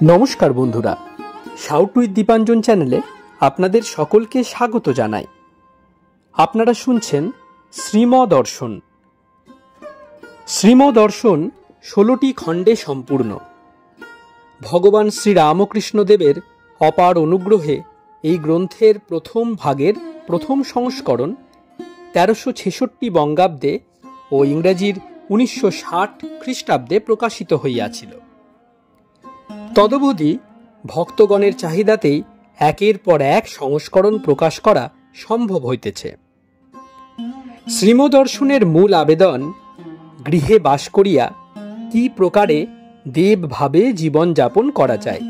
নমস্কার বন্ধুরা, shout with Dipanjan চ্যানেলে আপনাদের সকলকে স্বাগত জানাই। আপনারা শুনছেন শ্রীমদর্শন। শ্রীমদর্শন 16টি খণ্ডে সম্পূর্ণ। ভগবান শ্রীরামকৃষ্ণদেবের অপার অনুগ্রহে এই গ্রন্থের প্রথম ভাগের প্রথম সংস্করণ 1366 বঙ্গাব্দে ও ইংরেজির 1960 খ্রিস্টাব্দে প্রকাশিত হইয়াছিল। তদবধি ভক্তগণের চাহিদাতেই একের পর এক সংস্করণ প্রকাশ করা সম্ভব হইতেছে। শ্রীমদর্শনের মূল আবেদন, গৃহে বাস করিয়া কি প্রকারে দেবভাবে জীবনযাপন করা যায়,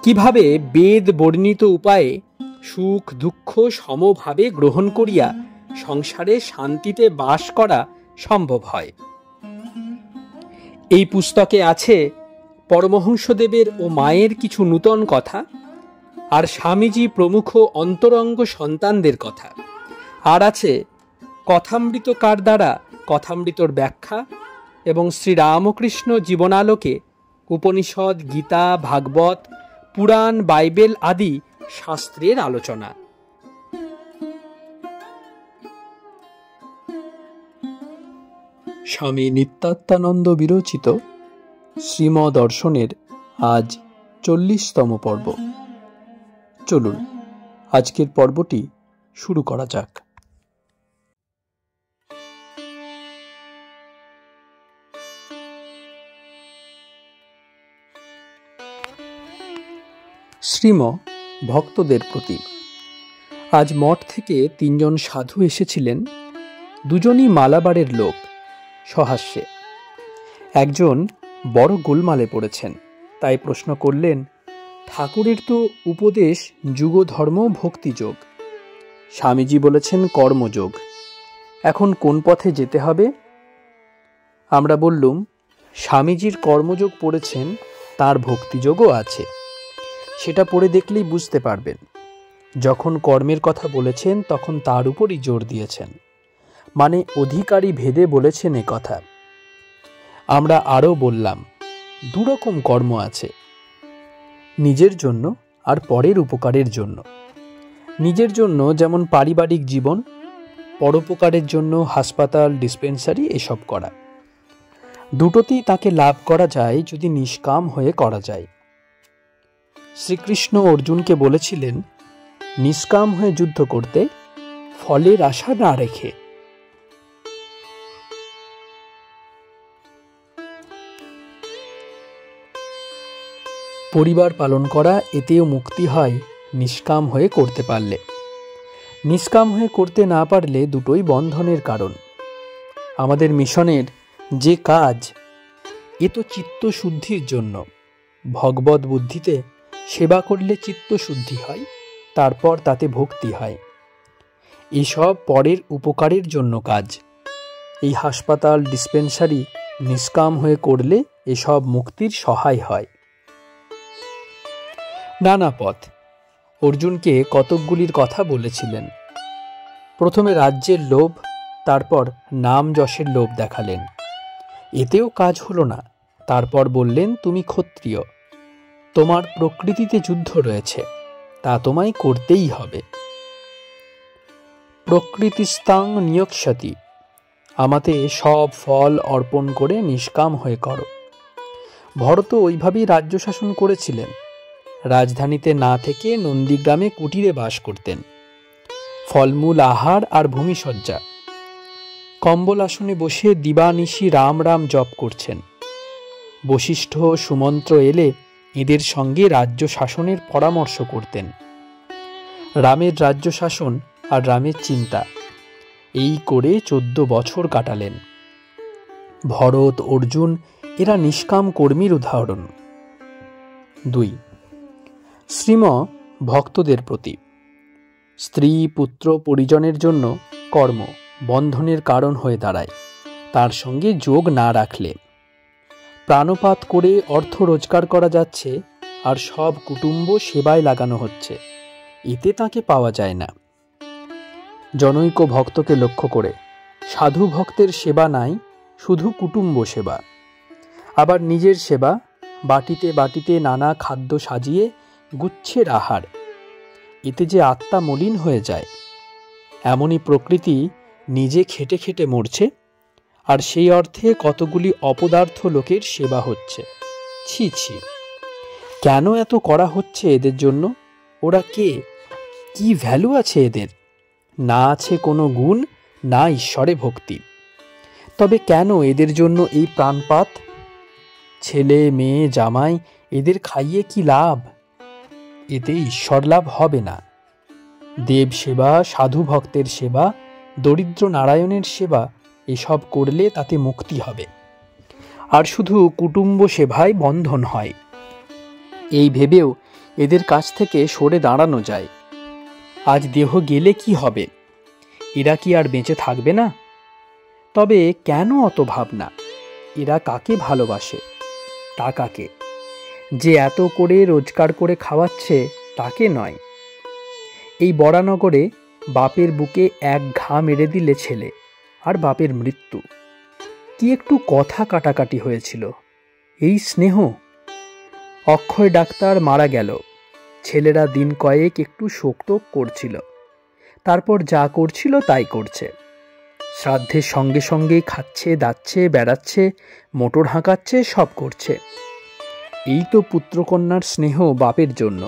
কিভাবে বেদ বর্ণিত উপায়ে সুখ দুঃখ সমভাবে গ্রহণ করিয়া সংসারে শান্তিতে বাস করা সম্ভব হয়। এই পুস্তকে আছে পরমহংসদেবের ও মায়ের কিছু নূতন কথা, আর স্বামীজি প্রমুখ অন্তরঙ্গ সন্তানদের কথা, আর আছে কথামৃতকার দ্বারা কথামৃতর ব্যাখ্যা এবং শ্রীরামকৃষ্ণ জীবনালোকে উপনিষদ, গীতা, ভাগবত, পুরাণ, বাইবেল আদি শাস্ত্রের আলোচনা। স্বামী নিত্যাত্মানন্দ বিরচিত শ্রীমদর্শনের আজ 40তম পর্ব। চলুন আজকের পর্বটি শুরু করা যাক। শ্রীম ভক্তদের প্রতি। আজ মঠ থেকে 3 জন সাধু এসেছিলেন। দুজনই মালাবারের লোক, সহাস্যে। একজন বড় গোলমালে পড়েছেন, তাই প্রশ্ন করলেন, ঠাকুরের তো উপদেশ যুগধর্ম ভক্তিযোগ, স্বামীজি বলেছেন কর্মযোগ, এখন কোন পথে যেতে হবে? আমরা বললুম, স্বামীজির কর্মযোগ পড়েছেন, তার ভক্তিযোগও আছে, সেটা পড়ে দেখলেই বুঝতে পারবেন। যখন কর্মের কথা বলেছেন তখন তার উপরই জোর দিয়েছেন, মানে অধিকারী ভেদে বলেছেন এ কথা। আমরা আরও বললাম, দুরকম কর্ম আছে, নিজের জন্য আর পরের উপকারের জন্য। নিজের জন্য যেমন পারিবারিক জীবন, পরোপকারের জন্য হাসপাতাল, ডিসপেন্সারি এসব করা। দুটোতেই তাকে লাভ করা যায় যদি নিষ্কাম হয়ে করা যায়। শ্রীকৃষ্ণ অর্জুনকে বলেছিলেন নিষ্কাম হয়ে যুদ্ধ করতে, ফলের আশা না রেখে। পরিবার পালন করা, এতেও মুক্তি হয় নিষ্কাম হয়ে করতে পারলে। নিষ্কাম হয়ে করতে না পারলে দুটোই বন্ধনের কারণ। আমাদের মিশনের যে কাজ, এ তো চিত্তশুদ্ধির জন্য। ভগবত বুদ্ধিতে সেবা করলে চিত্তশুদ্ধি হয়, তারপর তাতে ভক্তি হয়। এসব পরের উপকারের জন্য কাজ। এই হাসপাতাল, ডিসপেন্সারি নিষ্কাম হয়ে করলে এসব মুক্তির সহায় হয়। নানা পথ। অর্জুনকে কতকগুলির কথা বলেছিলেন। প্রথমে রাজ্যের লোভ, তারপর নাম যশের লোভ দেখালেন, এতেও কাজ হলো না। তারপর বললেন, তুমি ক্ষত্রিয়, তোমার প্রকৃতিতে যুদ্ধ রয়েছে, তা তোমায় করতেই হবে। প্রকৃতিস্তাং নিয়ক্ষ্যতি, আমাতে সব ফল অর্পণ করে নিষ্কাম হয়ে করো। ভরত ওইভাবেই রাজ্য শাসন করেছিলেন। রাজধানীতে না থেকে নন্দীগ্রামে কুটিরে বাস করতেন। ফলমূল আহার আর ভূমিসজ্জা। কম্বল আসনে বসে দিবানিশি রাম রাম জপ করছেন। বশিষ্ঠ, সুমন্ত্র এলে এদের সঙ্গে রাজ্য শাসনের পরামর্শ করতেন। রামের রাজ্য শাসন আর রামের চিন্তা, এই করে 14 বছর কাটালেন। ভরত, অর্জুন এরা নিষ্কাম কর্মীর উদাহরণ। 2. শ্রীম ভক্তদের প্রতি। স্ত্রী, পুত্র, পরিজনের জন্য কর্ম বন্ধনের কারণ হয়ে দাঁড়ায়, তার সঙ্গে যোগ না রাখলে। প্রাণপাত করে অর্থ রোজগার করা যাচ্ছে, আর সব কুটুম্ব সেবায় লাগানো হচ্ছে, এতে তাকে পাওয়া যায় না। জনৈক ভক্তকে লক্ষ্য করে সাধু ভক্তের সেবা নাই, শুধু কুটুম্ব সেবা। আবার নিজের সেবা, বাটিতে বাটিতে নানা খাদ্য সাজিয়ে গুচ্ছের আহার, এতে যে আত্মা মলিন হয়ে যায়। এমনই প্রকৃতি নিজে খেটে খেটে মরছে, আর সেই অর্থে কতগুলি অপদার্থ লোকের সেবা হচ্ছে। ছি ছি, কেন এত করা হচ্ছে এদের জন্য? ওরা কে? কি ভ্যালু আছে এদের? না আছে কোনো গুণ, না ঈশ্বরে ভক্তি। তবে কেন এদের জন্য এই প্রাণপাত? ছেলে মেয়ে জামাই এদের খাইয়ে কি লাভ? এতে ঈশ্বর লাভ হবে না। দেব সেবা, সাধু ভক্তের সেবা, দরিদ্র নারায়ণের সেবা, এসব করলে তাতে মুক্তি হবে। আর শুধু কুটুম্ব সেবায় বন্ধন হয়, এই ভেবেও এদের কাছ থেকে সরে দাঁড়ানো যায়। আজ দেহ গেলে কি হবে? এরা কি আর বেঁচে থাকবে না? তবে কেন অত ভাবনা? এরা কাকে ভালোবাসে? টাকাকে। যে এত করে রোজগার করে খাওয়াচ্ছে তাকে নয়। এই বরানগরে বাপের বুকে এক ঘা মেরে দিলে ছেলে, আর বাপের মৃত্যু। কি একটু কথা কাটাকাটি হয়েছিল, এই স্নেহ। অক্ষয় ডাক্তার মারা গেল, ছেলেরা দিন কয়েক একটু শোকটোক করছিল, তারপর যা করছিল তাই করছে। শ্রাদ্ধের সঙ্গে সঙ্গে খাচ্ছে, দাচ্ছে, বেড়াচ্ছে, মোটর হাঁকাচ্ছে, সব করছে। এই তো পুত্রকন্যার স্নেহ বাপের জন্য।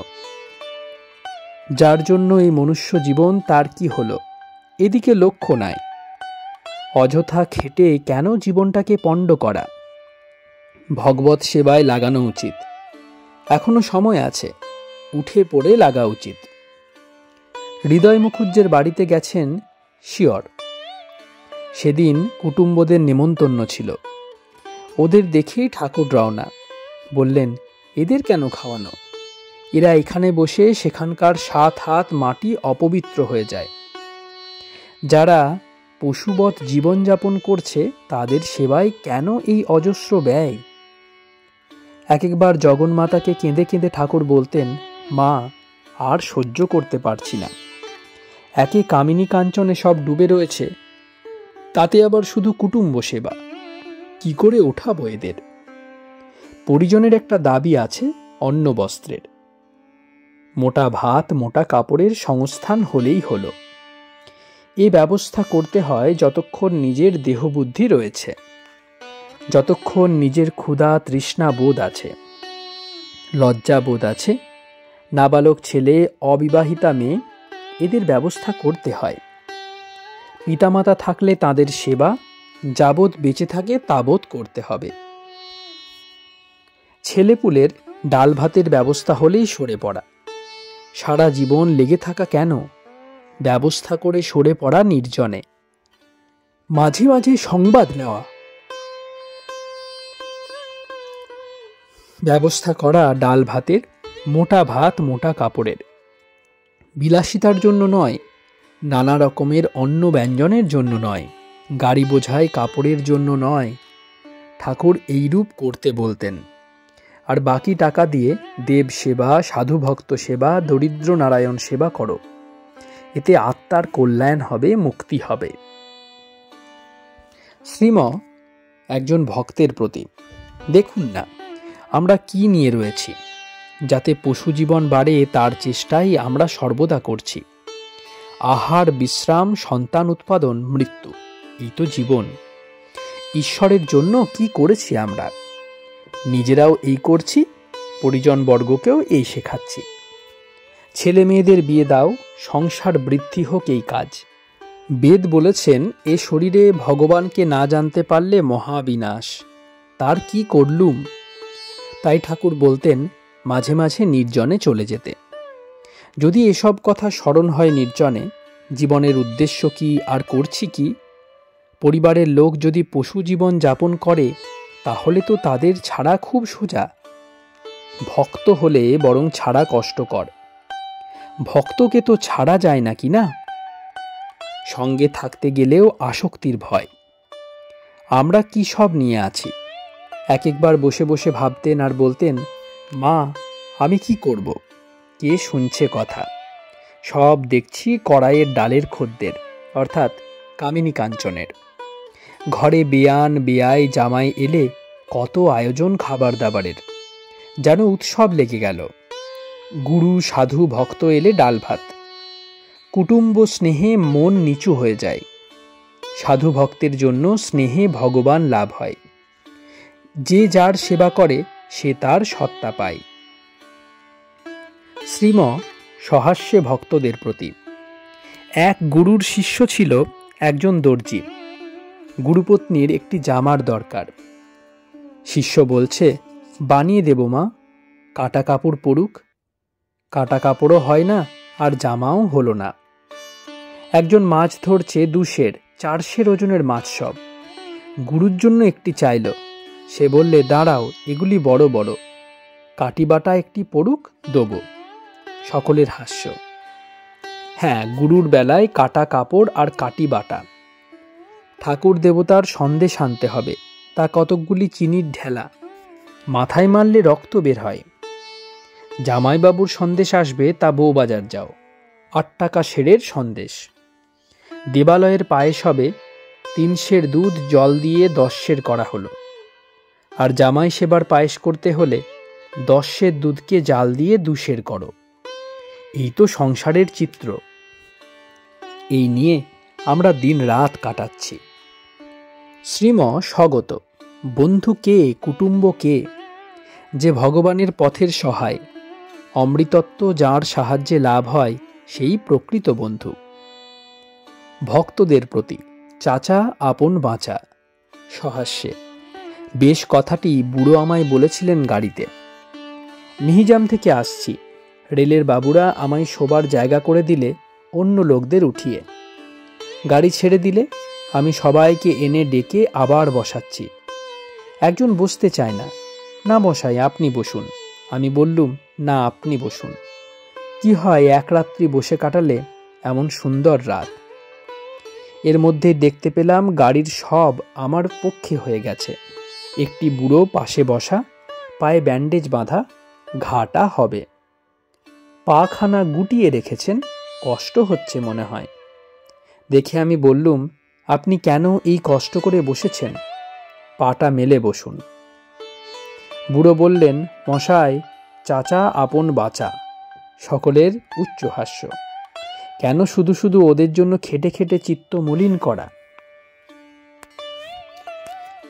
যার জন্য এই মনুষ্য জীবন, তার কি হলো? এদিকে লক্ষ্য নাই। অযথা খেটে কেন জীবনটাকে পণ্ড করা? ভগবত সেবায় লাগানো উচিত। এখনো সময় আছে, উঠে পড়ে লাগা উচিত। হৃদয় মুখুজ্জের বাড়িতে গেছেন শিয়র। সেদিন কুটুম্বদের নেমন্তন্ন ছিল। ওদের দেখেই ঠাকুর রওনা। বললেন, এদের কেন খাওয়ানো? এরা এখানে বসে সেখানকার 7 হাত মাটি অপবিত্র হয়ে যায়। যারা পশুবৎ জীবনযাপন করছে তাদের সেবায় কেন এই অজস্র ব্যয়? এক একবার জগন্মাতাকে কেঁদে কেঁদে ঠাকুর বলতেন, মা, আর সহ্য করতে পারছি না। একে কামিনী কাঞ্চনে সব ডুবে রয়েছে, তাতে আবার শুধু কুটুম্ব সেবা। কি করে ওঠাবো এদের? পরিজনের একটা দাবি আছে অন্ন বস্ত্রের। মোটা ভাত, মোটা কাপড়ের সংস্থান হলেই হলো। এ ব্যবস্থা করতে হয় যতক্ষণ নিজের দেহবুদ্ধি রয়েছে, যতক্ষণ নিজের ক্ষুধা তৃষ্ণা বোধ আছে, লজ্জা বোধ আছে। নাবালক ছেলে, অবিবাহিতা মেয়ে, এদের ব্যবস্থা করতে হয়। পিতামাতা থাকলে তাদের সেবা যাবৎ বেঁচে থাকে তাবৎ করতে হবে। ছেলেপুলের ডাল ভাতের ব্যবস্থা হলেই সরে পড়া। সারা জীবন লেগে থাকা কেন? ব্যবস্থা করে সরে পড়া নির্জনে। মাঝে মাঝে সংবাদ নেওয়া। ব্যবস্থা করা ডাল ভাতের, মোটা ভাত মোটা কাপড়ের। বিলাসিতার জন্য নয়, নানা রকমের অন্ন ব্যঞ্জনের জন্য নয়, গাড়ি বোঝাই কাপড়ের জন্য নয়। ঠাকুর এইরূপ করতে বলতেন। আর বাকি টাকা দিয়ে দেব সেবা, সাধু ভক্ত সেবা, দরিদ্র নারায়ণ সেবা করো। এতে আত্মার কল্যাণ হবে, মুক্তি হবে। শ্রীম একজন ভক্তের প্রতি। দেখুন না আমরা কি নিয়ে রয়েছি। যাতে পশু জীবন বাড়ে তার চেষ্টাই আমরা সর্বদা করছি। আহার, বিশ্রাম, সন্তান উৎপাদন, মৃত্যু, এই তো জীবন। ঈশ্বরের জন্য কি করেছি আমরা? নিজেরাও এই করছি, পরিজনবর্গকেও এই শেখাচ্ছি। ছেলে মেয়েদের বিয়ে দাও, সংসার বৃদ্ধি হোক, এই কাজ। বেদ বলেছেন, এ শরীরে ভগবানকে না জানতে পারলে মহাবিনাশ। তার কি করলুম? তাই ঠাকুর বলতেন মাঝে মাঝে নির্জনে চলে যেতে। যদি এসব কথা স্মরণ হয় নির্জনে, জীবনের উদ্দেশ্য কি আর করছি কি? পরিবারের লোক যদি পশু জীবন যাপন করে তাহলে তো তাদের ছাড়া খুব সোজা। ভক্ত হলে বরং ছাড়া কষ্টকর। ভক্তকে তো ছাড়া যায় না, কি না? সঙ্গে থাকতে গেলেও আসক্তির ভয়। আমরা কি সব নিয়ে আছি। এক একবার বসে বসে ভাবতেন আর বলতেন, মা, আমি কি করব? কে শুনছে কথা? সব দেখছি কড়াইয়ের ডালের খদ্দের, অর্থাৎ কামিনী কাঞ্চনের। ঘরে বেয়ান বেয়াই জামাই এলে কত আয়োজন খাবার দাবারের, যেন উৎসব লেগে গেল। গুরু সাধু ভক্ত এলে ডাল ভাত। কুটুম্ব স্নেহে মন নিচু হয়ে যায়। সাধু ভক্তের জন্য স্নেহে ভগবান লাভ হয়। যে যার সেবা করে সে তার সত্তা পায়। শ্রীম সহাস্যে ভক্তদের প্রতি। এক গুরুর শিষ্য ছিল একজন দর্জি। গুরুপত্নীর একটি জামার দরকার। শিষ্য বলছে, বানিয়ে দেব মা, কাটা কাপড় পরুক। কাটা কাপড়ও হয় না, আর জামাও হলো না। একজন মাছ ধরছে 200-400 ওজনের মাছ সব। গুরুর জন্য একটি চাইল। সে বললে, দাঁড়াও, এগুলি বড় বড়, কাটি বাটা একটি পড়ুক, দেবো। সকলের হাস্য। হ্যাঁ, গুরুর বেলায় কাটা কাপড় আর কাটি বাটা। ঠাকুর দেবতার সন্দেশ আনতে হবে, তা কতকগুলি চিনির ঢেলা, মাথায় মারলে রক্ত বের হয়। জামাইবাবুর সন্দেশ আসবে, তা বউবাজার যাও, 8 টাকা সেরের সন্দেশ। দেবালয়ের পায়েস হবে, 3 সের দুধ জল দিয়ে 10 সের করা হলো। আর জামাই সেবার পায়েস করতে হলে 10 সের দুধকে জাল দিয়ে 2 সের করো। এই তো সংসারের চিত্র। এই নিয়ে আমরা দিন রাত কাটাচ্ছি। শ্রীম স্বগত। বন্ধু কে, কুটুম্ব কে? যে ভগবানের পথের সহায়। অমৃতত্ব যার সাহায্যে লাভ হয়, সেই প্রকৃত বন্ধু। ভক্তদের প্রতি। চাচা আপন বাঁচা। সহাস্যে। বেশ কথাটি বুড়ো আমায় বলেছিলেন গাড়িতে। মিহিজাম থেকে আসছি। রেলের বাবুরা আমায় শোবার জায়গা করে দিলে অন্য লোকদের উঠিয়ে। গাড়ি ছেড়ে দিলে আমি সবাইকে এনে ডেকে আবার বসাচ্ছি। একজন বসতে চায় না। না বসাই, আপনি বসুন। আমি বললুম, না, আপনি বসুন। কি হয়, এক রাত্রি বসে কাটালে এমন সুন্দর রাত। এর মধ্যে দেখতে পেলাম গাড়ির সব আমার পক্ষে হয়ে গেছে। একটি বুড়ো পাশে বসা, পায়ে ব্যান্ডেজ বাঁধা, ঘাটা হবে। পাখানা গুটিয়ে রেখেছেন, কষ্ট হচ্ছে মনে হয়। দেখে আমি বললুম, আপনি কেন এই কষ্ট করে বসেছেন? পাটা মেলে বসুন। বুড়ো বললেন, মশাই, চাচা আপন বাঁচা। সকলের উচ্চ হাস্য। কেন শুধু শুধু ওদের জন্য খেটে খেটে চিত্ত মলিন করা?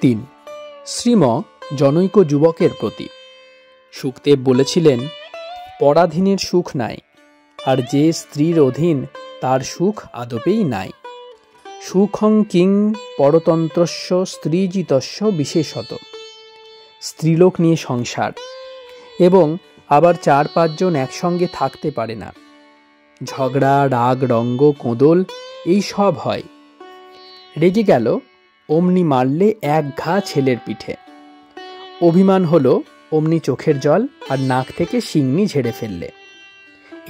3. শ্রীম জনৈক যুবকের প্রতি। শুকদেব বলেছিলেন, পরাধীনের সুখ নাই, আর যে স্ত্রীর অধীন তার সুখ আদপেই নাই। সুখং কিং পরতন্ত্রস্য স্ত্রীজিতস্য বিশেষত। স্ত্রীলোক নিয়ে সংসার, এবং আবার 4-5 জন একসঙ্গে থাকতে পারে না। ঝগড়া, রাগ, রঙ্গ, কোঁদল, এই সব হয়। রেগে গেল, অমনি মারলে 1 ঘা ছেলের পিঠে। অভিমান হলো, অমনি চোখের জল আর নাক থেকে শিংনি ঝেড়ে ফেললে।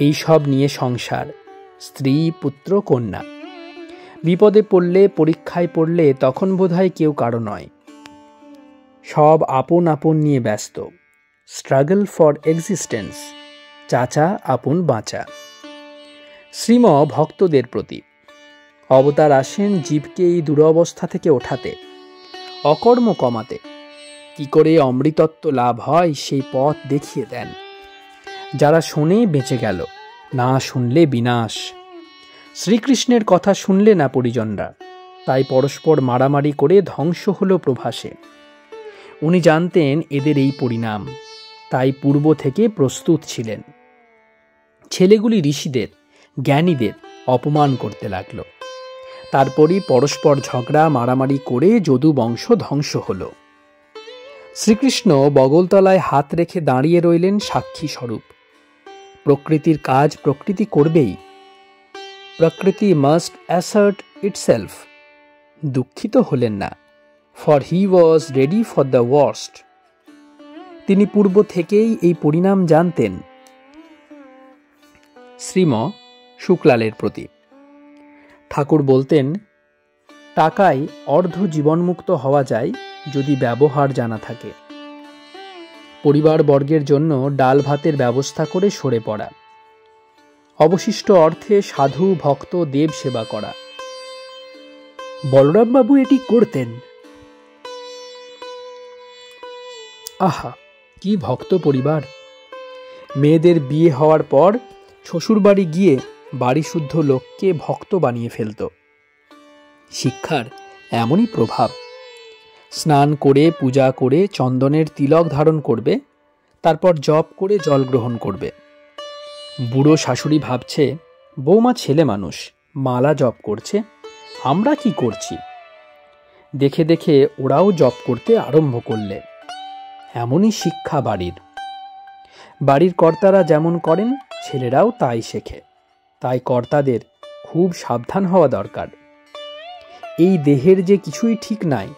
এই সব নিয়ে সংসার, স্ত্রী, পুত্র, কন্যা। বিপদে পড়লে, পরীক্ষায় পড়লে তখন বোধহয় কেউ কারো নয়। সব আপন আপন নিয়ে ব্যস্ত। Struggle for existence. চাচা আপন বাঁচা। শ্রীম ভক্তদের প্রতি। অবতার আসেন জীবকে এই দুরবস্থা থেকে ওঠাতে, অকর্ম কমাতে। কি করে অমৃতত্ব লাভ হয় সেই পথ দেখিয়ে দেন। যারা শোনে বেঁচে গেল, না শুনলে বিনাশ। শ্রীকৃষ্ণের কথা শুনলে না পরিজনরা, তাই পরস্পর মারামারি করে ধ্বংস হলো প্রভাসে। উনি জানতেন এদের এই পরিণাম, তাই পূর্ব থেকে প্রস্তুত ছিলেন। ছেলেগুলি ঋষিদের, জ্ঞানীদের অপমান করতে লাগল। তারপরই পরস্পর ঝগড়া মারামারি করে যদু বংশ ধ্বংস হল। শ্রীকৃষ্ণ বগলতলায় হাত রেখে দাঁড়িয়ে রইলেন সাক্ষী স্বরূপ। প্রকৃতির কাজ প্রকৃতি করবেই। প্রকৃতি মাস্ট অ্যাসার্ট ইটসেলফ। দুঃখিত হলেন না, for he was ready for the worst. তিনি পূর্ব থেকেই এই পরিণাম জানতেন। শ্রীম শুক্লালের প্রতি। ঠাকুর বলতেন, টাকায় অর্ধ জীবনমুক্ত হওয়া যায় যদি ব্যবহার জানা থাকে। পরিবারবর্গের জন্য ডাল ভাতের ব্যবস্থা করে সরে পড়া, অবশিষ্ট অর্থে সাধু ভক্ত দেব সেবা করা। বলরামবাবু এটি করতেন। আহা, কি ভক্ত পরিবার! মেয়েদের বিয়ে হওয়ার পর শ্বশুরবাড়ি গিয়ে বাড়ি শুদ্ধ লোককে ভক্ত বানিয়ে ফেলত। শিক্ষার এমনই প্রভাব। স্নান করে পূজা করে চন্দনের তিলক ধারণ করবে, তারপর জপ করে জল গ্রহণ করবে। বুড়ো শাশুড়ি ভাবছে, বৌমা ছেলে মানুষ, মালা জপ করছে, আমরা কি করছি? দেখে দেখে ওরাও জপ করতে আরম্ভ করলে। এমনই শিক্ষা বাড়ির। বাড়ির কর্তারা যেমন করেন, ছেলেরাও তাই শেখে। তাই কর্তাদের খুব সাবধান হওয়া দরকার। এই দেহের যে কিছুই ঠিক নাই,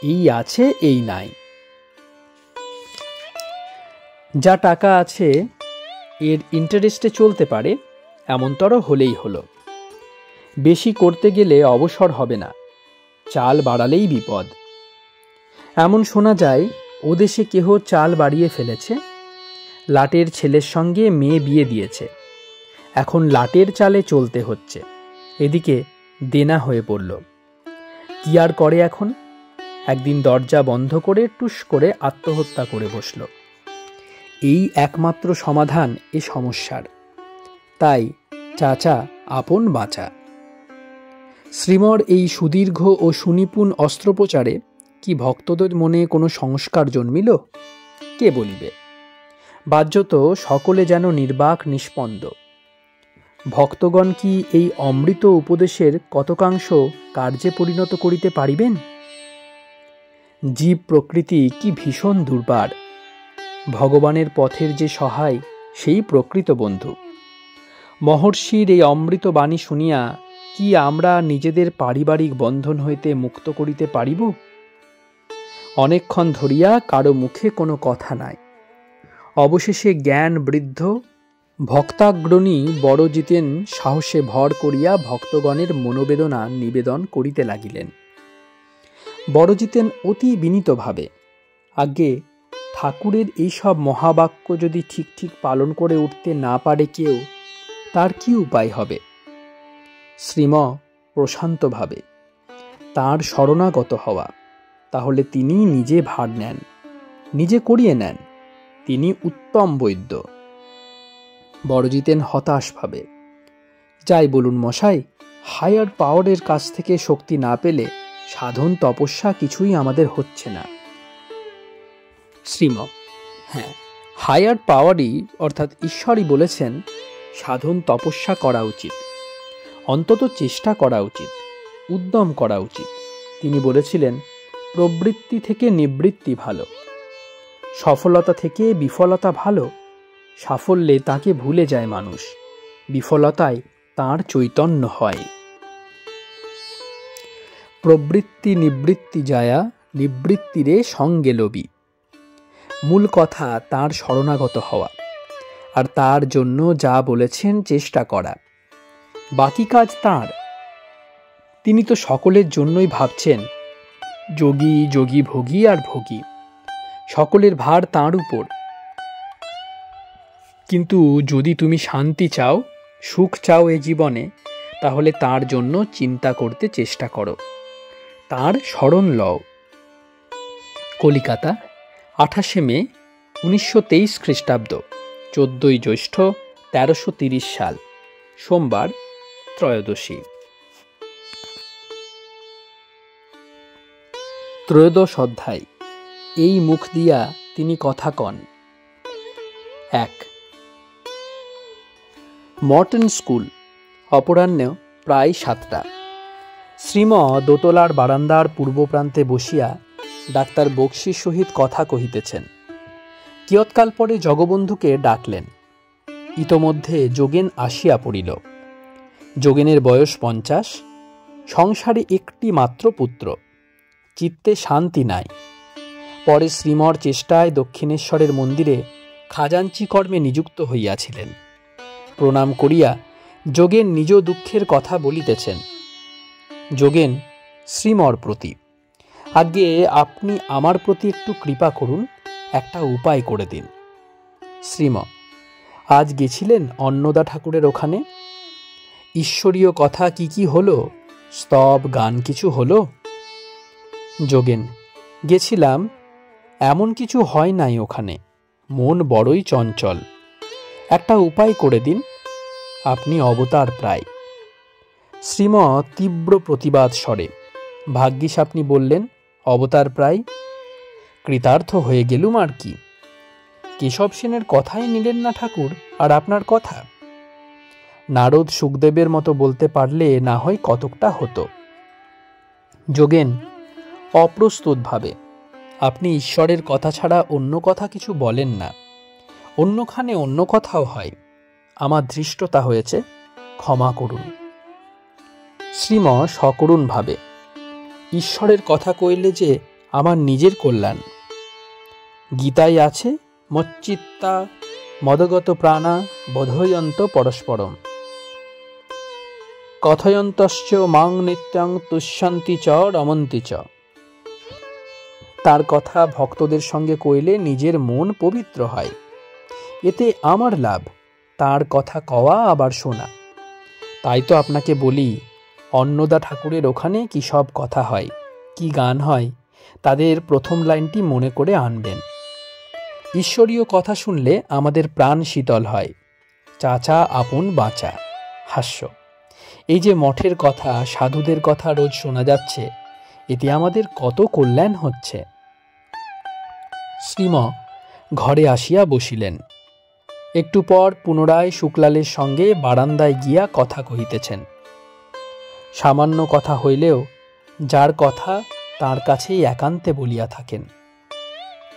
এই আছে এই নাই। যা টাকা আছে এর ইন্টারেস্টে চলতে পারে, এমনতর হলেই হলো। বেশি করতে গেলে অবসর হবে না, চাল বাড়ালেই বিপদ। এমন শোনা যায়, ও দেশে কেহ চাল বাড়িয়ে ফেলেছে, লাটের ছেলের সঙ্গে মেয়ে বিয়ে দিয়েছে, এখন লাটের চালে চলতে হচ্ছে। এদিকে দেনা হয়ে পড়ল। কি আর করে এখন? একদিন দরজা বন্ধ করে টুস করে আত্মহত্যা করে বসল। এই একমাত্র সমাধান এ সমস্যার। তাই চাচা আপন বাঁচা। শ্রীমর এই সুদীর্ঘ ও সুনিপুণ অস্ত্রোপচারে কি ভক্তদের মনে কোনো সংস্কার জন্মিল? কে বলিবে। বাহ্যত সকলে যেন নির্বাক নিষ্পন্দ। ভক্তগণ কি এই অমৃত উপদেশের কতকাংশ কার্যে পরিণত করিতে পারিবেন? জীব প্রকৃতি কি ভীষণ দুর্বার। ভগবানের পথের যে সহায়, সেই প্রকৃত বন্ধু। মহর্ষির এই অমৃত বাণী শুনিয়া কি আমরা নিজেদের পারিবারিক বন্ধন হইতে মুক্ত করিতে পারিব? অনেকক্ষণ ধরিয়া কারো মুখে কোনো কথা নাই। অবশেষে জ্ঞান বৃদ্ধ ভক্তাগ্রণী বড়জিতেন সাহসে ভর করিয়া ভক্তগণের মনোবেদনা নিবেদন করিতে লাগিলেন। বড়জিতেন অতি বিনীতভাবে, আজ্ঞে, ঠাকুরের এইসব মহাবাক্য যদি ঠিক ঠিক পালন করে উঠতে না পারে কেউ, তার কি উপায় হবে? শ্রীম প্রশান্তভাবে, তাঁর শরণাগত হওয়া, তাহলে তিনি নিজে ভার নেন, নিজে করিয়ে নেন। তিনি উত্তম বৈদ্য। বড়জিতেন হতাশভাবে, যাই বলুন মশাই, হায়ার পাওয়ারের কাছ থেকে শক্তি না পেলে সাধন তপস্যা কিছুই আমাদের হচ্ছে না। শ্রীম, হ্যাঁ, হায়ার পাওয়ারই অর্থাৎ ঈশ্বরই বলেছেন সাধন তপস্যা করা উচিত, অন্তত চেষ্টা করা উচিত, উদ্যম করা উচিত। তিনি বলেছিলেন প্রবৃত্তি থেকে নিবৃত্তি ভালো, সফলতা থেকে বিফলতা ভালো। সাফল্যে তাকে ভুলে যায় মানুষ, বিফলতায় তার চৈতন্য হয়। প্রবৃত্তি নিবৃত্তি যায়া নিবৃত্তিরে সঙ্গে লবি। মূল কথা তার শরণাগত হওয়া, আর তার জন্য যা বলেছেন চেষ্টা করা। বাকি কাজ তাঁর। তিনি তো সকলের জন্যই ভাবছেন। যোগী যোগী ভোগী আর ভোগী, সকলের ভার তাঁর উপর। কিন্তু যদি তুমি শান্তি চাও, সুখ চাও এ জীবনে, তাহলে তার জন্য চিন্তা করতে চেষ্টা করো, তাঁর শরণ লও। কলিকাতা, 28শে মে 1923 খ্রিস্টাব্দ, 14ই জ্যৈষ্ঠ 1330 সাল, সোমবার, ত্রয়োদশী। ত্রয়োদশ অধ্যায়। এই মুখ দিয়া তিনি কথা কন। 1। মর্টন স্কুল। অপরাহ্ন প্রায় 7টা। শ্রীম দোতলার বারান্দার পূর্ব প্রান্তে বসিয়া ডাক্তার বক্সির সহিত কথা কহিতেছেন। কিয়ৎকাল পরে জগবন্ধুকে ডাকলেন। ইতোমধ্যে যোগেন আসিয়া পড়িল। যোগেনের বয়স 50, সংসারে একটি মাত্র পুত্র, চিত্তে শান্তি নাই। পরে শ্রীমর চেষ্টায় দক্ষিণেশ্বরের মন্দিরে খাজাঞ্চি কর্মে নিযুক্ত হইয়াছিলেন। প্রণাম করিয়া যোগেন নিজ দুঃখের কথা বলিতেছেন। যোগেন শ্রীমর প্রতি, আজ্ঞে আপনি আমার প্রতি একটু কৃপা করুন, একটা উপায় করে দিন। শ্রীম, আজ গেছিলেন অন্নদা ঠাকুরের ওখানে? ঈশ্বরীয় কথা কি কি হলো? স্তব গান কিছু হলো? যোগেন, গেছিলাম, এমন কিছু হয় নাই ওখানে, মন বড়ই চঞ্চল। একটা উপায় করে দিন, আপনি অবতার প্রায়। শ্রীম তীব্র প্রতিবাদ স্বরে, ভাগ্যিস আপনি বললেন অবতার প্রায়, কৃতার্থ হয়ে গেলুম আর কি। কেশব সেনের কথাই নিলেন না ঠাকুর, আর আপনার কথা। নারদ সুখদেবের মতো বলতে পারলে না হয় কতকটা হতো। যোগেন, অপ্রস্তুতভাবে আপনি ঈশ্বরের কথা ছাড়া অন্য কথা কিছু বলেন না। অন্যখানে অন্য কথাও হয়, আমার ধৃষ্টতা হয়েছে, ক্ষমা করুন। শ্রীম সকরুণ ভাবে, ঈশ্বরের কথা কইলে যে আমার নিজের কল্যাণ। গীতায় আছে, মচ্চিত্তা মদগত প্রাণা বোধয়ন্ত পরস্পরম কথয়ন্তশ্চ মাং নিত্যং তুষ্যন্তি চ রমন্তি চ। তার কথা ভক্তদের সঙ্গে কইলে নিজের মন পবিত্র হয়, এতে আমার লাভ, তার কথা কওয়া আবার শোনা। তাই তো আপনাকে বলি, অন্নদা ঠাকুরের ওখানে কি সব কথা হয়, কি গান হয়, তাদের প্রথম লাইনটি মনে করে আনবেন। ঈশ্বরীয় কথা শুনলে আমাদের প্রাণ শীতল হয়। চাচা আপন বাঁচা। হাস্য। এই যে মঠের কথা, সাধুদের কথা রোজ শোনা যাচ্ছে, এতে আমাদের কত কল্যাণ হচ্ছে। শ্রীম ঘরে আসিয়া বসিলেন। একটু পর পুনরায় শুক্লালের সঙ্গে বারান্দায় গিয়া কথা কহিতেছেন। সামান্য কথা হইলেও যার কথা তার কাছেই একান্তে বলিয়া থাকেন।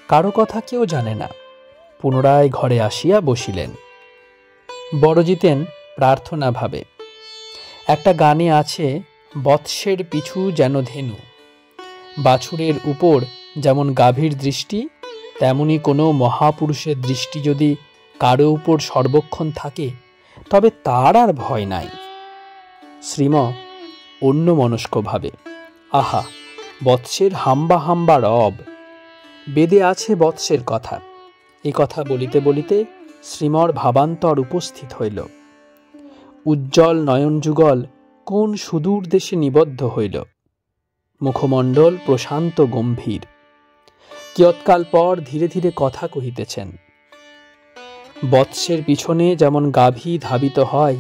কারো কথা কেউ জানে না। পুনরায় ঘরে আসিয়া বসিলেন। বড়জিতেন প্রার্থনা ভাবে। একটা গানে আছে, বৎসের পিছু যেন ধেনু। বাছুরের উপর যেমন গাভীর দৃষ্টি, তেমনি কোনো মহাপুরুষের দৃষ্টি যদি কারো উপর সর্বক্ষণ থাকে, তবে তার আর ভয় নাই। শ্রীম অন্য মনস্ক ভাবে, আহা, বৎসের হাম্বা হাম্বা রব। বেদে আছে বৎসের কথা। এ কথা বলিতে বলিতে শ্রীমর ভাবান্তর উপস্থিত হইল। উজ্জ্বল নয়নযুগল কোন সুদূর দেশে নিবদ্ধ হইল। মুখমণ্ডল প্রশান্ত গম্ভীর। কিয়ৎকাল পর ধীরে ধীরে কথা কহিতেছেন। বৎসের পিছনে যেমন গাভী ধাবিত হয়,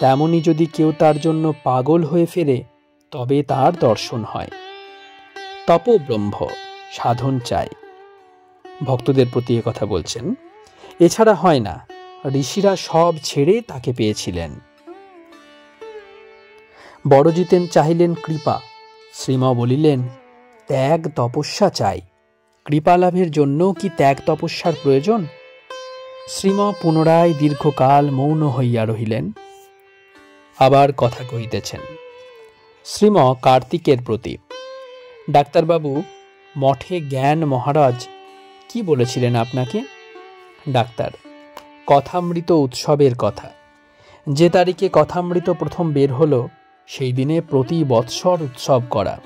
তেমনি যদি কেউ তার জন্য পাগল হয়ে ফেরে, তবে তার দর্শন হয়। তপব্রহ্ম সাধন চাই। ভক্তদের প্রতি কথা বলছেন। এছাড়া হয় না। ঋষিরা সব ছেড়ে তাকে পেয়েছিলেন। বড়জিতেন চাহিলেন কৃপা। শ্রীম বলিলেন, ত্যাগ তপস্যা চাই। কৃপা লাভের জন্য কি ত্যাগ তপস্যার প্রয়োজন? শ্রীম পুনরায় দীর্ঘকাল মৌন হইয়া রহিলেন। আবার কথা কহিতেছেন। শ্রীম কার্তিকের প্রতি, ডাক্তারবাবু, মঠে জ্ঞান মহারাজ কি বলেছিলেন আপনাকে? ডাক্তার, কথামৃত উৎসবের কথা। যে তারিখে কথামৃত প্রথম বের হলো, সেই দিনে প্রতি বৎসর উৎসব করা।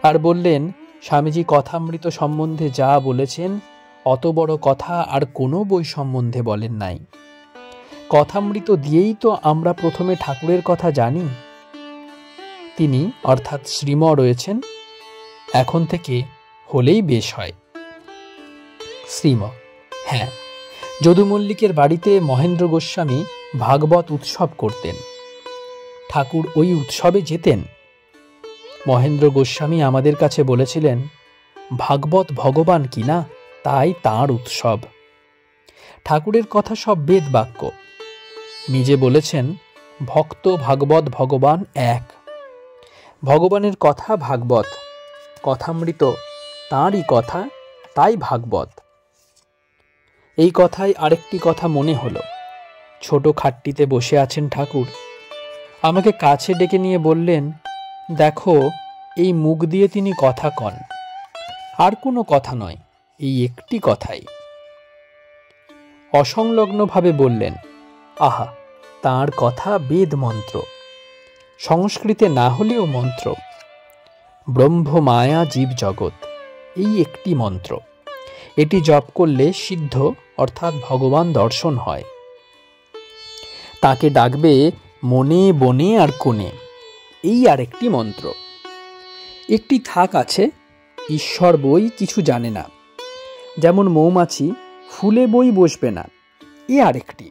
আর বললেন, স্বামীজি কথামৃত সম্বন্ধে যা বলেছেন, অত বড় কথা আর কোনো বই সম্বন্ধে বলেন নাই। কথামৃত দিয়েই তো আমরা প্রথমে ঠাকুরের কথা জানি। তিনি অর্থাৎ শ্রীম রয়েছেন, এখন থেকে হলেই বেশ হয়। শ্রীম, হ্যাঁ, যদু মল্লিকের বাড়িতে মহেন্দ্র গোস্বামী ভাগবত উৎসব করতেন। ঠাকুর ওই উৎসবে যেতেন। মহেন্দ্র গোস্বামী আমাদের কাছে বলেছিলেন, ভাগবত ভগবান কিনা, তাই তাঁর উৎসব। ঠাকুরের কথা সব বেদ বাক্য। নিজে বলেছেন, ভক্ত ভাগবত ভগবান এক। ভগবানের কথা ভাগবত, কথামৃত তাঁরই কথা, তাই ভাগবত। এই কথায় আরেকটি কথা মনে হলো। ছোট খাটটিতে বসে আছেন ঠাকুর। আমাকে কাছে ডেকে নিয়ে বললেন, দেখো, এই মুখ দিয়ে তিনি কথা কন, আর কোনো কথা নয়, এই একটি কথাই। অসংলগ্নভাবে বললেন, আহা, তাঁর কথা বেদ মন্ত্র, সংস্কৃতে না হলেও মন্ত্র। ব্রহ্ম মায়া জীব জগৎ, এই একটি মন্ত্র। এটি জপ করলে সিদ্ধ অর্থাৎ ভগবান দর্শন হয়। তাকে ডাকবে মনে বনে আর কোণে, এই আরেকটি মন্ত্র। একটি থাক আছে, ঈশ্বর বই কিছু জানে না, যেমন মৌমাছি ফুলে বই বসবে না, এ আরেকটি।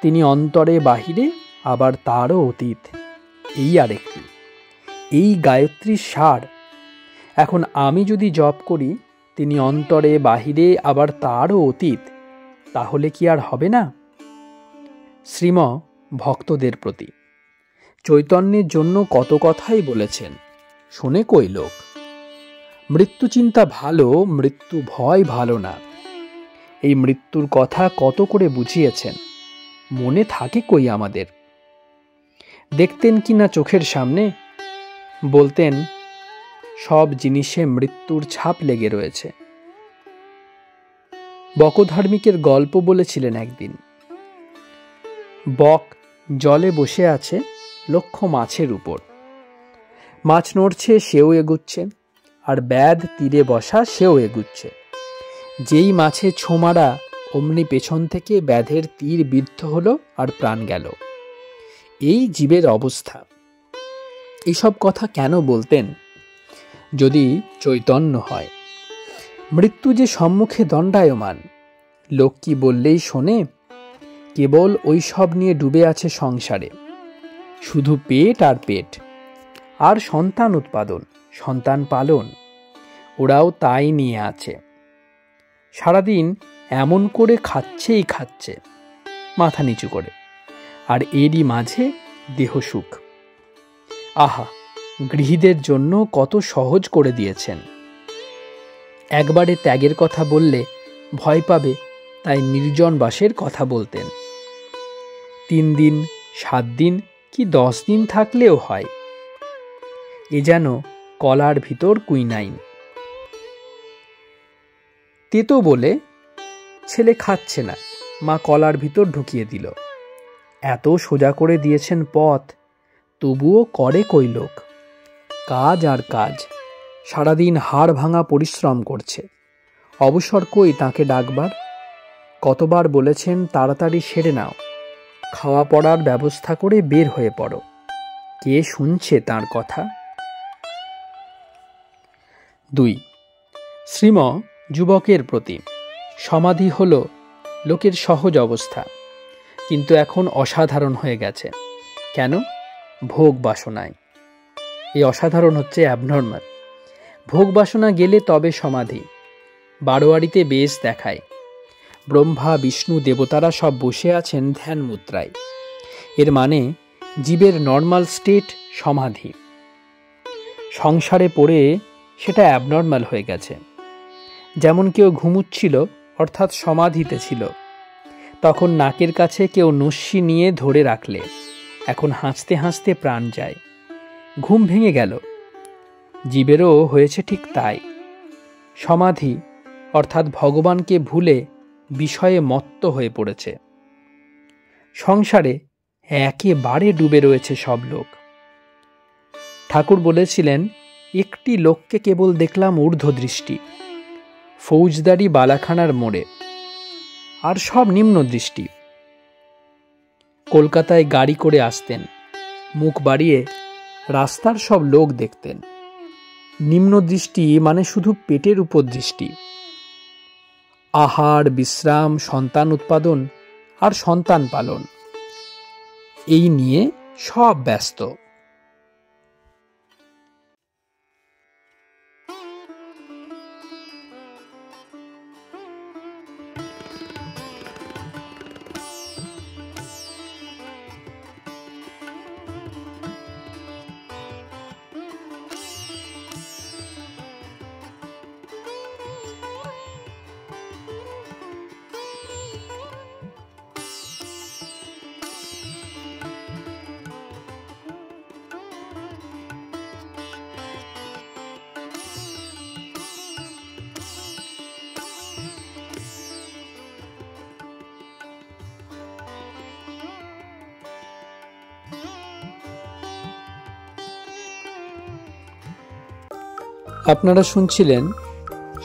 তিনি অন্তরে বাহিরে, আবার তারও অতীত, এই আরেকটি। এই গায়ত্রীর সার। এখন আমি যদি জপ করি তিনি অন্তরে বাহিরে, আবার তারও অতীত, তাহলে কি আর হবে না? শ্রীম ভক্তদের প্রতি চৈতন্যের জন্য কত কথাই বলেছেন, শোনে কই লোক। মৃত্যু চিন্তা ভালো, মৃত্যু ভয় ভালো না। এই মৃত্যুর কথা কত করে বুঝিয়েছেন, মনে থাকে কই আমাদের? দেখতেন কি না চোখের সামনে? বলতেন সব জিনিসে মৃত্যুর ছাপ লেগে রয়েছে। বকধার্মিকের গল্প বলেছিলেন একদিন। বক জলে বসে আছে লক্ষ্য মাছের উপর। মাছ নড়ছে, সেও এগুচ্ছে, আর ব্যাধ তীরে বসা, সেও এগুচ্ছে। যেই মাছে ছো মারা, অমনি পেছন থেকে ব্যাধের তীর বিদ্ধ হলো আর প্রাণ গেল। এই জীবের অবস্থা। এইসব কথা কেন বলতেন? যদি চৈতন্য হয়। মৃত্যু যে সম্মুখে দণ্ডায়মান, লোক কি বললেই শোনে? কেবল ওই সব নিয়ে ডুবে আছে সংসারে, শুধু পেট আর পেট, আর সন্তান উৎপাদন, সন্তান পালন, ওরাও তাই নিয়ে আছে। সারাদিন এমন করে খাচ্ছেই খাচ্ছে, মাথা নিচু করে, আর এরই মাঝে দেহ সুখ। আহা, গৃহীদের জন্য কত সহজ করে দিয়েছেন। একবারে ত্যাগের কথা বললে ভয় পাবে, তাই নির্জন বাসের কথা বলতেন। 3 দিন, 7 দিন কি 10 দিন থাকলেও হয়। এ যেন কলার ভিতর কুইনাইন। তেতো বলে ছেলে খাচ্ছে না, মা কলার ভিতর ঢুকিয়ে দিল। এত সোজা করে দিয়েছেন পথ, তবুও করে কই লোক। কাজ আর কাজ, সারাদিন হাড় ভাঙা পরিশ্রম করছে। অবসর কই তাকে ডাকবার? কতবার বলেছেন তাড়াতাড়ি সেরে নাও, খাওয়া পড়ার ব্যবস্থা করে বের হয়ে পড়ো। কে শুনছে তার কথা? 2. শ্রীম যুবকের প্রতি। সমাধি হল লোকের সহজ অবস্থা, কিন্তু এখন অসাধারণ হয়ে গেছে। কেন? ভোগ বাসনায়। এই অসাধারণ হচ্ছে অ্যাবনর্মাল। ভোগ বাসনা গেলে তবে সমাধি। বারোয়ারিতে বেশ দেখায়, ব্রহ্মা বিষ্ণু দেবতারা সব বসে আছেন ধ্যান মুদ্রায়। এর মানে জীবের নর্মাল স্টেট সমাধি। সংসারে পড়ে সেটা অ্যাবনর্মাল হয়ে গেছে। যেমন কেউ ঘুমুচ্ছিল, অর্থাৎ সমাধিতে ছিল, তখন নাকের কাছে কেউ নস্যি নিয়ে ধরে রাখলে এখন হাসতে হাসতে প্রাণ যায়, ঘুম ভেঙে গেল। জীবেরও হয়েছে ঠিক তাই। সমাধি অর্থাৎ ভগবানকে ভুলে বিষয়ে মত্ত হয়ে পড়েছে। সংসারে একেবারে ডুবে রয়েছে সব লোক। ঠাকুর বলেছিলেন, একটি লোককে কেবল দেখলাম ঊর্ধ্বদৃষ্টি, ফৌজদারি বালাখানার মোড়ে, আর সব নিম্ন দৃষ্টি। কলকাতায় গাড়ি করে আসতেন, মুখ বাড়িয়ে রাস্তার সব লোক দেখতেন। নিম্ন দৃষ্টি মানে শুধু পেটের উপর দৃষ্টি। আহার, বিশ্রাম, সন্তান উৎপাদন আর সন্তান পালন, এই নিয়ে সব ব্যস্ত। আপনারা শুনছিলেন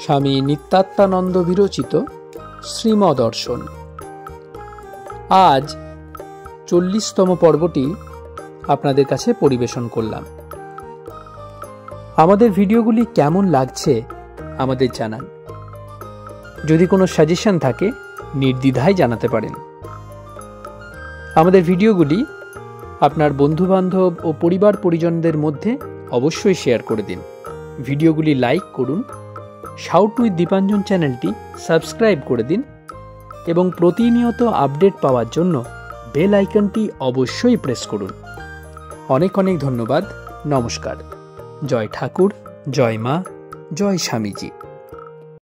স্বামী নিত্যাত্মানন্দ বিরচিত শ্রীমদর্শন। আজ 40তম পর্বটি আপনাদের কাছে পরিবেশন করলাম। আমাদের ভিডিওগুলি কেমন লাগছে আমাদের জানান। যদি কোনো সাজেশন থাকে নির্দ্বিধায় জানাতে পারেন। আমাদের ভিডিওগুলি আপনার বন্ধুবান্ধব ও পরিবার পরিজনদের মধ্যে অবশ্যই শেয়ার করে দিন। ভিডিওগুলি লাইক করুন, শাউট উইথ দীপাঞ্জন চ্যানেলটি সাবস্ক্রাইব করে দিন এবং প্রতিনিয়ত আপডেট পাওয়ার জন্য বেল আইকনটি অবশ্যই প্রেস করুন। অনেক অনেক ধন্যবাদ। নমস্কার। জয় ঠাকুর, জয় মা, জয় স্বামীজি।